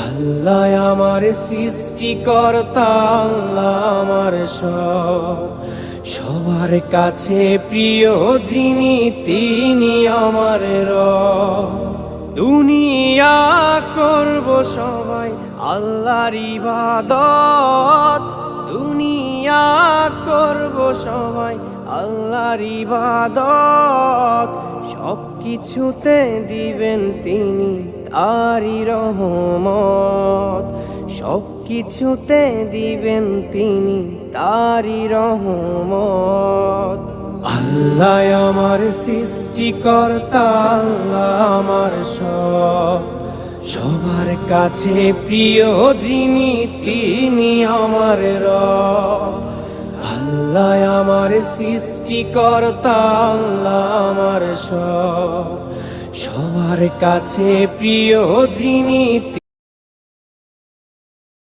আল্লাহ আমার সৃষ্টিকর্তা, আল্লাহ আমার সব, সবার কাছে প্রিয় যিনি তিনি আমার রব। দুনিয়া করব সবাই আল্লাহর ইবাদত, দুনিয়া করব সবাই আল্লাহর ইবাদত, সব কিছুতে দিবেন তিনি তারি রহমত, সব কিছুতে দিবেন তিনি তারি রহমত। আল্লাহ আমার সৃষ্টিকর্তা, আল্লাহ আমার সব, সবার কাছে প্রিয় যিনি তিনি আমার রব। আল্লাহ আমার সৃষ্টিকর্তা, আল্লাহ আমার সব, সবার কাছে প্রিয় যিনি